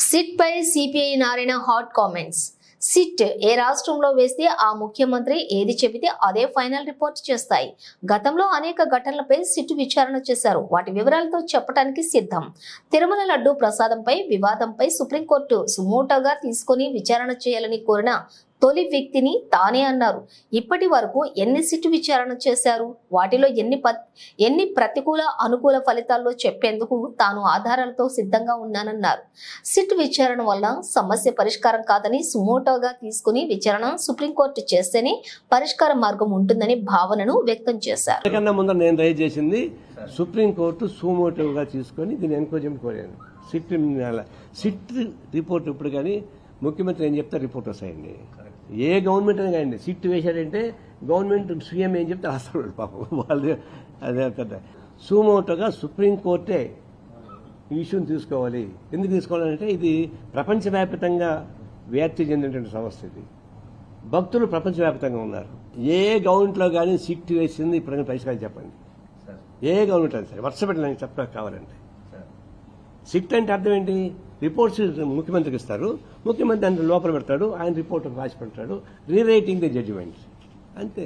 SIT పై CPI Narayana hot comments. SIT ఏ రాష్ట్రంలో వేస్తే ఆ ముఖ్యమంత్రి ఏది చెబితే అదే ఫైనల్ రిపోర్ట్ చేస్తాయి. గతంలో అనేక ఘటనలపై సిట్ విచారణ చేశారు. వాటి వివరాలతో చెప్పడానికి సిద్ధం. తిరుమల లడ్డు ప్రసాదంపై వివాదంపై సుప్రీంకోర్టు సుమోటోగా తీసుకుని విచారణ చేయాలని కోరిన తొలి వ్యక్తిని తానే అన్నారు. ఇప్పటి వరకు ఎన్ని సిట్ విచారణ చేశారు, వాటిలో ఎన్ని ప్రతికూల అనుకూల ఫలితాల్లో చెప్పేందుకు తాను ఆధారాలతో సిద్ధంగా ఉన్నానన్నారు. సిట్ విచారణ వల్ల సమస్య పరిష్కారం కాదని సుమోటోగా తీసుకుని విచారణ సుప్రీంకోర్టు చేస్తేనే పరిష్కార మార్గం ఉంటుందని భావనను వ్యక్తం చేశారు. నేను రైజ్ చేసింది సుప్రీంకోర్టు సుమోటోగా తీసుకొని దీన్ని ఎంక్వైరీ కోరాను. సిట్ రిపోర్ట్ ఇప్పుడు కానీ ముఖ్యమంత్రి ఏం చెప్తే రిపోర్ట్ వస్తాయండి. ఏ గవర్నమెంట్ అయినా కానీ సిట్ వేశారంటే గవర్నమెంట్ సీఎం ఏం చెప్తే రాస్తారు పాపం వాళ్ళు. అదే పెద్ద సుమోటోగా సుప్రీంకోర్టే ఈ ఇష్యూని తీసుకోవాలి. ఎందుకు తీసుకోవాలంటే ఇది ప్రపంచవ్యాప్తంగా వ్యాప్తి చెందినటువంటి సమస్య. ఇది భక్తులు ప్రపంచవ్యాప్తంగా ఉన్నారు. ఏ గవర్నమెంట్లో కానీ సిట్ వేసింది ఇప్పుడు పరిష్కారం చెప్పండి. ఏ గవర్నమెంట్ అయినా సరే వర్ష పెట్టడానికి చెప్పడానికి కావాలంటే సిట్ అంటే అర్థం ఏంటి? రిపోర్ట్స్ ముఖ్యమంత్రికి ఇస్తారు, ముఖ్యమంత్రి దాన్ని లోపల పెడతాడు, ఆయన రిపోర్ట్ రాసి పెడతాడు, రీరైటింగ్ ది జడ్జిమెంట్ అంతే.